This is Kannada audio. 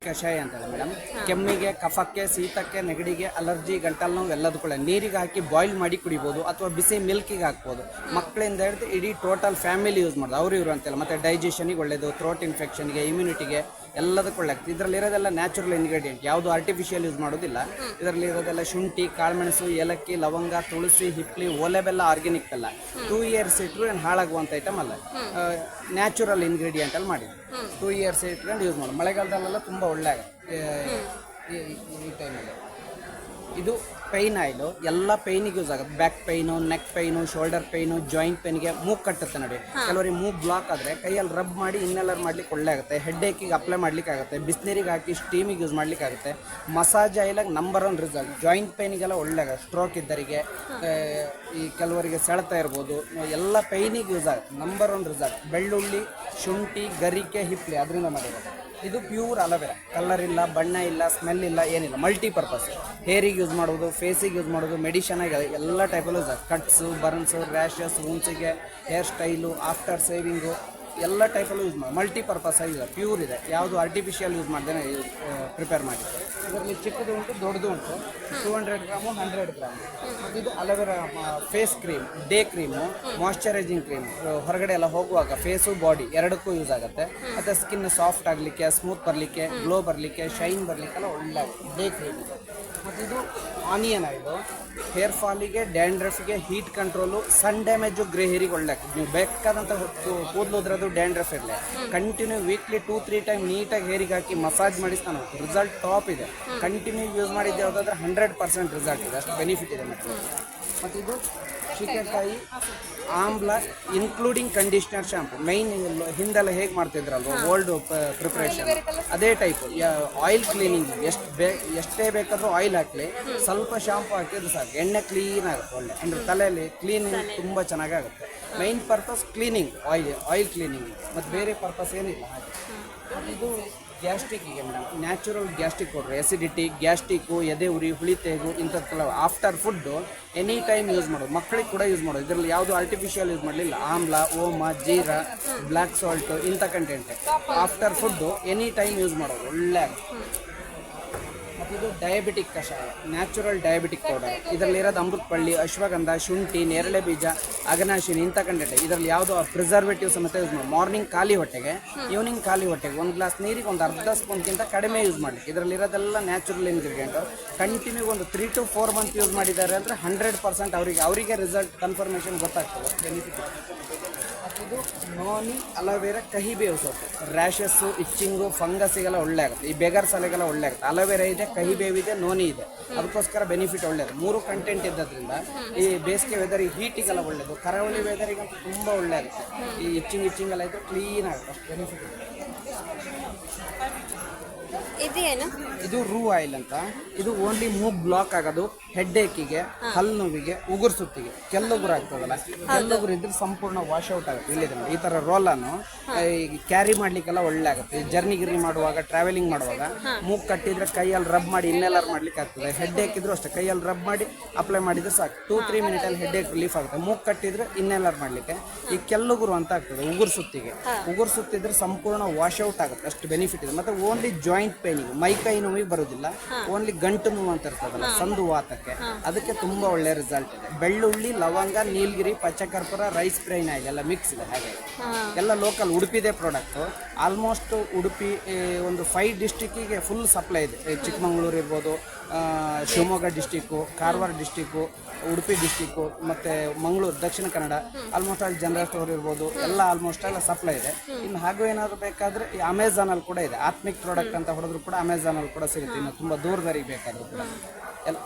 ಕಷಾಯ ಅಂತ ಹೇಳಿ ಮೇಡಮ್. ಕೆಮ್ಮಿಗೆ, ಕಫಕ್ಕೆ, ಶೀತಕ್ಕೆ, ನೆಗಡಿಗೆ, ಅಲರ್ಜಿ, ಗಂಟಲು ನೋವು ಎಲ್ಲದೂ ಕೂಡ ನೀರಿಗೆ ಹಾಕಿ ಬಾಯ್ಲ್ ಮಾಡಿ ಕುಡಿಬೋದು ಅಥವಾ ಬಿಸಿ ಮಿಲ್ಕಿಗೆ ಹಾಕ್ಬೋದು. ಮಕ್ಕಳಿಂದ ಹಿಡಿದು ಇಡೀ ಟೋಟಲ್ ಫ್ಯಾಮಿಲಿ ಯೂಸ್ ಮಾಡೋದು, ಅವರು ಇವರು ಅಂತೆಲ್ಲ. ಮತ್ತು ಡೈಜೆಷನಿಗೆ ಒಳ್ಳೆಯದು, ಥ್ರೋಟ್ ಇನ್ಫೆಕ್ಷನ್ಗೆ, ಇಮ್ಯುನಿಟಿಗೆ ಎಲ್ಲದಕ್ಕೂ ಒಳ್ಳೆಯದು. ಇದರಲ್ಲಿರೋದೆಲ್ಲ ನ್ಯಾಚುರಲ್ ಇಂಗ್ರೀಡಿಯೆಂಟ್, ಯಾವುದು ಆರ್ಟಿಫಿಷಿಯಲ್ ಯೂಸ್ ಮಾಡೋದಿಲ್ಲ. ಇದರಲ್ಲಿರೋದೆಲ್ಲ ಶುಂಠಿ, ಕಾಳುಮೆಣಸು, ಏಲಕ್ಕಿ, ಲವಂಗ, ತುಳಸಿ, ಹಿಪ್ಲಿ, ಓಲೆ ಬೆಲ್ಲ, ಆರ್ಗ್ಯಾನಿಕ್ ಬೆಲ್ಲ. 2 years ಇಟ್ಟರು ಏನು ಹಾಳಾಗುವಂಥ ಐಟಮ್ ಅಲ್ಲ, ನ್ಯಾಚುರಲ್ ಇಂಗ್ರೀಡಿಯೆಂಟ್ ಅಲ್ಲಿ ಮಾಡಿದ್ದು. 2 years ಇಟ್ಕೊಂಡು ಯೂಸ್ ಮಾಡೋದು. ಮಳೆಗಾಲದಲ್ಲೆಲ್ಲ ತುಂಬ ಒಳ್ಳೆ ಆಗುತ್ತೆ ಈ ಟೈಮಲ್ಲಿ. ಇದು ಪೈನ್ ಆಯಿಲು, ಎಲ್ಲ ಪೈನಿಗೆ ಯೂಸ್ ಆಗುತ್ತೆ. Back pain, neck pain, shoulder pain, joint ಪೈನ್ಗೆ, ಮೂಗ್ ಕಟ್ಟುತ್ತೆ ನೋಡಿ, ಕೆಲವರಿಗೆ ಮೂಗ್ ಬ್ಲಾಕ್ ಆದರೆ ಕೈಯಲ್ಲಿ ರಬ್ ಮಾಡಿ ಇನ್ನೆಲ್ಲರ್ ಮಾಡ್ಲಿಕ್ಕೆ ಒಳ್ಳೆ ಆಗುತ್ತೆ. ಹೆಡ್ ಏಕಿಗೆ ಅಪ್ಲೈ ಮಾಡ್ಲಿಕ್ಕೆ ಆಗುತ್ತೆ. ಬಿಸಿನೀರಿಗೆ ಹಾಕಿ ಸ್ಟೀಮಿಗೆ ಯೂಸ್ ಮಾಡ್ಲಿಕ್ಕೆ ಆಗುತ್ತೆ. ಮಸಾಜ್ ಆಯಿಲಾಗಿ ನಂಬರ್ 1 ರಿಸಲ್ಟ್. ಜಾಯಿಂಟ್ ಪೈನಿಗೆಲ್ಲ ಒಳ್ಳೆ ಆಗುತ್ತೆ. ಸ್ಟ್ರೋಕ್ ಇದ್ದರಿಗೆ, ಈ ಕೆಲವರಿಗೆ ಸೆಳೆತ ಇರ್ಬೋದು, ಎಲ್ಲ ಪೈನಿಗೆ ಯೂಸ್ ಆಗುತ್ತೆ. Number 1 result. ಬೆಳ್ಳುಳ್ಳಿ, ಶುಂಠಿ, ಗರಿಕೆ, ಹಿಪ್ಲಿ ಅದರಿಂದ ಮಾಡಿರೋದು. ಇದು ಪ್ಯೂರ್ ಅಲೋವೆರಾ, ಕಲರ್ ಇಲ್ಲ, ಬಣ್ಣ ಇಲ್ಲ, ಸ್ಮೆಲ್ ಇಲ್ಲ, ಏನಿಲ್ಲ. ಮಲ್ಟಿಪರ್ಪಸ್. ಹೇರಿಗೆ ಯೂಸ್ ಮಾಡೋದು, ಫೇಸಿಗೆ ಯೂಸ್ ಮಾಡೋದು, ಮೆಡಿಷನಾಗಿ ಎಲ್ಲ ಟೈಪಲ್ಲೂ ಯೂಸ್ ಆಗುತ್ತೆ. ಕಟ್ಸು, ಬರ್ನ್ಸು, ರ್ಯಾಷಸ್, ವೂನ್ಸಿಗೆ, ಹೇರ್ ಸ್ಟೈಲು, ಆಫ್ಟರ್ ಸೇವಿಂಗು ಎಲ್ಲ ಟೈಪಲ್ಲೂ ಯೂಸ್ ಮಾಡಿ. ಮಲ್ಟಿಪರ್ಪಸ್ ಆಗಿದೆ, ಪ್ಯೂರ್ ಇದೆ, ಯಾವುದು ಆರ್ಟಿಫಿಷಿಯಲ್ ಯೂಸ್ ಮಾಡ್ದೇ ಪ್ರಿಪೇರ್ ಮಾಡಿ. ಇದರಲ್ಲಿ ಚಿಕ್ಕದು ಉಂಟು, ದೊಡ್ಡದು ಉಂಟು. 200 ಗ್ರಾಮು, 100 ಗ್ರಾಮು. ಮತ್ತು ಇದು aloe vera face cream, day cream, moisturising cream. ಹೊರಗಡೆ ಎಲ್ಲ ಹೋಗುವಾಗ ಫೇಸು ಬಾಡಿ ಎರಡಕ್ಕೂ ಯೂಸ್ ಆಗುತ್ತೆ. ಮತ್ತು ಸ್ಕಿನ್ ಸಾಫ್ಟ್ ಆಗಲಿಕ್ಕೆ, ಸ್ಮೂತ್ ಬರಲಿಕ್ಕೆ, ಗ್ಲೋ ಬರಲಿಕ್ಕೆ, ಶೈನ್ ಬರಲಿಕ್ಕೆಲ್ಲ ಒಳ್ಳೆ ಡೇ ಕ್ರೀಮ್ ಇದೆ. ಮತ್ತು ಇದು ಆನಿಯನ್ ಆಯಿಲು, ಹೇರ್ ಫಾಲಿಗೆ, ಡ್ಯಾಂಡ್ರಫಿಗೆ, heat control, sun damage, grey ಹೇರಿಗೆ ಒಳ್ಳೆ. ನೀವು ಬೇಕಾದಂಥ ಕೂದಲು ಉದ್ರದು ಡ್ಯಾಂಡ್ರಫ್ ಇರಲಿ, ಕಂಟಿನ್ಯೂ ವೀಕ್ಲಿ 2-3 ಟೈಮ್ ನೀಟಾಗಿ ಹೇರಿಗೆ ಹಾಕಿ ಮಸಾಜ್ ಮಾಡಿ ಸ್ನಾನ. ರಿಸಲ್ಟ್ ಟಾಪ್ ಇದೆ. ಕಂಟಿನ್ಯೂ ಯೂಸ್ ಮಾಡಿದ್ದು ಯಾವುದಾದ್ರೆ 100% ರಿಸಲ್ಟ್ ಇದೆ, ಅಷ್ಟು ಬೆನಿಫಿಟ್ ಇದೆ. ಮತ್ತು ಇದು ಶಿಕೆಕಾಯಿ, ಆಮ್ಲ, ಇನ್ಕ್ಲೂಡಿಂಗ್ ಕಂಡೀಷ್ನರ್ ಶಾಂಪು. ಮೈನ್ ಹಿಂದೆಲ್ಲ ಹೇಗೆ ಮಾಡ್ತಿದ್ರಲ್ವ ಓಲ್ಡ್ ಪ್ರಿಪ್ರೇಷನ್, ಅದೇ ಟೈಪು. ಆಯಿಲ್ ಕ್ಲೀನಿಂಗ್ ಎಷ್ಟೇ ಬೇಕಾದರೂ ಆಯಿಲ್ ಹಾಕಲಿ, ಸ್ವಲ್ಪ ಶಾಂಪು ಹಾಕಿದ್ರೆ ಸಾಕು, ಎಣ್ಣೆ ಕ್ಲೀನ್ ಆಗುತ್ತೆ ಒಳ್ಳೆ. ಅಂದರೆ ತಲೆಯಲ್ಲಿ ಕ್ಲೀನಿಂಗ್ ತುಂಬ ಚೆನ್ನಾಗಾಗುತ್ತೆ. Main purpose cleaning, oil cleaning, ಮತ್ತು ಬೇರೆ ಪರ್ಪಸ್ ಏನಿಲ್ಲ ಹಾಗೆ. ಇದು ಗ್ಯಾಸ್ಟ್ರಿಕ್ಕಿಗೆ ಮೇಡಮ್, ನ್ಯಾಚುರಲ್ ಗ್ಯಾಸ್ಟ್ರಿಕ್ ಕೊಡ್ರಿ. ಎಸಿಡಿಟಿ, ಗ್ಯಾಸ್ಟ್ರಿಕ್ಕು, ಎದೆ ಉರಿ, ಹುಳಿ ತೇಗು ಇಂಥದ್ದೆಲ್ಲ after food any time use ಮಾಡೋದು. ಮಕ್ಕಳಿಗೆ ಕೂಡ ಯೂಸ್ ಮಾಡೋದು. ಇದರಲ್ಲಿ ಯಾವುದು ಆರ್ಟಿಫಿಷಿಯಲ್ ಯೂಸ್ ಮಾಡಲಿಲ್ಲ. ಆಮ್ಲ, ಓಮ, ಜೀರಾ, ಬ್ಲ್ಯಾಕ್ ಸಾಲ್ಟು ಇಂಥ ಕಂಟೆಂಟೆ. After food any time use ಮಾಡೋದು, ಒಳ್ಳೆ. ಮತ್ತು ಇದು ಡಯಾಬಿಟಿಕ್ ಕಷಾಯ, ನ್ಯಾಚುರಲ್ ಡಯಾಬಿಟಿಕ್ ಪೌಡರ್. ಇದರಲ್ಲಿರೋದು ಅಮೃತಪಳ್ಳಿ, ಅಶ್ವಗಂಧ, ಶುಂಠಿ, ನೇರಳೆ ಬೀಜ, ಅಗನಾಶಿನಿ ಇಂಥ ಕಂಟೆಂಟ್. ಇದರಲ್ಲಿ ಯಾವುದೋ ಪ್ರಿಸರ್ವೇಟಿವ್ ಸಮೇತ ಯೂಸ್ ಮಾಡಿ. ಮಾರ್ನಿಂಗ್ ಖಾಲಿ ಹೊಟ್ಟೆಗೆ, ಈವ್ನಿಂಗ್ ಖಾಲಿ ಹೊಟ್ಟೆಗೆ 1 ಗ್ಲಾಸ್ ನೀರಿಗೆ 1/2 ಸ್ಪೂನ್ಗಿಂತ ಕಡಿಮೆ ಯೂಸ್ ಮಾಡಿ. ಇದರಲ್ಲಿರೋದೆಲ್ಲ ನ್ಯಾಚುರಲ್ ಇಂಗ್ರೀಡಿಯೆಂಟು. ಕಂಟಿನ್ಯೂ ಒಂದು 3 to 4 ಮಂತ್ ಯೂಸ್ ಮಾಡಿದ್ದಾರೆ ಅಂದರೆ 100% ಅವರಿಗೆ ರಿಸಲ್ಟ್ ಕನ್ಫರ್ಮೇಷನ್ ಗೊತ್ತಾಗ್ತದೆ, ಬೆನಿಫಿಟ್. ಇದು ನೋನಿ ಅಲೋವೆರಾ ಕಹಿ ಬೇವು ಸೊಪ್ಪು. ರ್ಯಾಷಸ್ಸು, ಇಚ್ಚಿಂಗು, ಫಂಗಸ್ಸಿಗೆಲ್ಲ ಒಳ್ಳೆ ಆಗುತ್ತೆ. ಈ ಬೆಗರ್ ಸಲೆಗೆಲ್ಲ ಒಳ್ಳೆ ಆಗುತ್ತೆ. ಅಲೋವೆರಾ ಇದೆ, ಕಹಿ ಬೇವಿದೆ, ನೋನಿ ಇದೆ. ಅದಕ್ಕೋಸ್ಕರ ಬೆನಿಫಿಟ್ ಒಳ್ಳೆಯದು. 3 ಕಂಟೆಂಟ್ ಇದ್ದದ್ರಿಂದ ಈ ಬೇಸಿಗೆ ವೆದರಿಗೆ, ಹೀಟಿಗೆಲ್ಲ ಒಳ್ಳೆಯದು. ಕರಾವಳಿ ವೆದರಿಗಂತೂ ತುಂಬ ಒಳ್ಳೆ ಆಗುತ್ತೆ. ಈ ಇಚ್ಚಿಂಗ್ ಎಲ್ಲ ಇದ್ದರೆ ಕ್ಲೀನ್ ಆಗುತ್ತೆ, ಅಷ್ಟು ಬೆನಿಫಿಟ್ ಇದೆ. ಇದು ರೂ ಆಯಿಲ್ ಅಂತ. ಇದು ಓನ್ಲಿ ಮೂಗ್ ಬ್ಲಾಕ್ ಆಗೋದು, ಹೆಡ್ ಏಕಿಗೆ, ಹಲ್ಲು ನೋವಿಗೆ, ಉಗುರು ಸುತ್ತಿಗೆ. ಕೆಲ್ಲುಗುರು ಆಗ್ತದಲ್ಲ, ಕೆಲ್ಲುಗುರು ಇದ್ರೆ ಸಂಪೂರ್ಣ ವಾಶ್ ಔಟ್ ಆಗುತ್ತೆ. ಇಲ್ಲಿದೆ ಈ ಥರ ರೋಲನ್ನು ಕ್ಯಾರಿ ಮಾಡ್ಲಿಕ್ಕೆಲ್ಲ ಒಳ್ಳೆ ಆಗುತ್ತೆ. ಜರ್ನಿ ಗಿರ್ನಿ ಮಾಡುವಾಗ, ಟ್ರಾವೆಲಿಂಗ್ ಮಾಡುವಾಗ ಮೂಗ್ ಕಟ್ಟಿದ್ರೆ ಕೈಯಲ್ಲಿ ರಬ್ ಮಾಡಿ ಇನ್ನೆಲ್ಲರ್ ಮಾಡ್ಲಿಕ್ಕೆ ಆಗ್ತದೆ. ಹೆಡ್ ಏಕ್ ಇದ್ರು ಅಷ್ಟೇ, ಕೈಯಲ್ಲಿ ರಬ್ ಮಾಡಿ ಅಪ್ಲೈ ಮಾಡಿದ್ರೆ ಸಾಕು, 2-3 ಮಿನಿಟಲ್ಲಿ ಹೆಡ್ ಏಕ್ ರಿಲೀಫ್ ಆಗುತ್ತೆ. ಮೂಗ್ ಕಟ್ಟಿದ್ರೆ ಇನ್ನೆಲ್ಲರ್ ಮಾಡ್ಲಿಕ್ಕೆ. ಈ ಕೆಲ್ಲುಗುರು ಅಂತ ಆಗ್ತದೆ, ಉಗುರು ಸುತ್ತಿಗೆ. ಉಗುರು ಸುತ್ತಿದ್ರೆ ಸಂಪೂರ್ಣ ವಾಶ್ ಔಟ್ ಆಗುತ್ತೆ, ಅಷ್ಟು ಬೆನಿಫಿಟ್ ಇದೆ. ಮತ್ತು ಓನ್ಲಿ ಜಾಯಿಂಟ್ ಪೇನಿಗೆ, ಮೈಕೈ ನೋವಿಗೆ ಬರೋದಿಲ್ಲ. ಓನ್ಲಿ ಗಂಟು ನೋವು ಅಂತ ಇರ್ತದಲ್ಲ, ಸಂದು ವಾತಕ್ಕೆ, ಅದಕ್ಕೆ ತುಂಬ ಒಳ್ಳೆ ರಿಸಲ್ಟ್ ಇದೆ. ಬೆಳ್ಳುಳ್ಳಿ, ಲವಂಗ, ನೀಲಗಿರಿ, ಪಚ್ಚಕರ್ಪೂರ, ರೈಸ್ ಬ್ರೈನ್ ಆಯಿಲ್ ಎಲ್ಲ ಮಿಕ್ಸ್ ಇದೆ. ಹಾಗೆ ಎಲ್ಲ ಲೋಕಲ್ ಉಡುಪಿದೆ ಪ್ರಾಡಕ್ಟು. ಆಲ್ಮೋಸ್ಟ್ ಉಡುಪಿ ಒಂದು 5 ಡಿಸ್ಟಿಕ್ಕಿಗೆ ಫುಲ್ ಸಪ್ಲೈ ಇದೆ. ಚಿಕ್ಕಮಗಳೂರು ಇರ್ಬೋದು, Shivamogga district, Karwar district, Udupi district, ಮತ್ತು ಮಂಗಳೂರು, ದಕ್ಷಿಣ ಕನ್ನಡ, ಆಲ್ಮೋಸ್ಟ್ ಅಲ್ಲಿ ಜನರಲ್ ಸ್ಟೋರ್ ಇರ್ಬೋದು, ಎಲ್ಲ ಆಲ್ಮೋಸ್ಟ್ ಎಲ್ಲ ಸಪ್ಲೈ ಇದೆ. ಇನ್ನು ಹಾಗೂ ಏನಾದರೂ ಬೇಕಾದರೆ ಈ ಅಮೆಝಾನಲ್ಲಿ ಕೂಡ ಇದೆ. ಆತ್ಮಿಕ್ ಪ್ರಾಡಕ್ಟ್ ಅಂತ ಹೊಡೆದ್ರು ಕೂಡ ಅಮೆಝಾನಲ್ಲಿ ಕೂಡ ಸಿಗುತ್ತೆ. ಇನ್ನು ತುಂಬ ದೂರದವರಿಗೆ ಬೇಕಾದರೂ ಕೂಡ ಎಲ್ಲ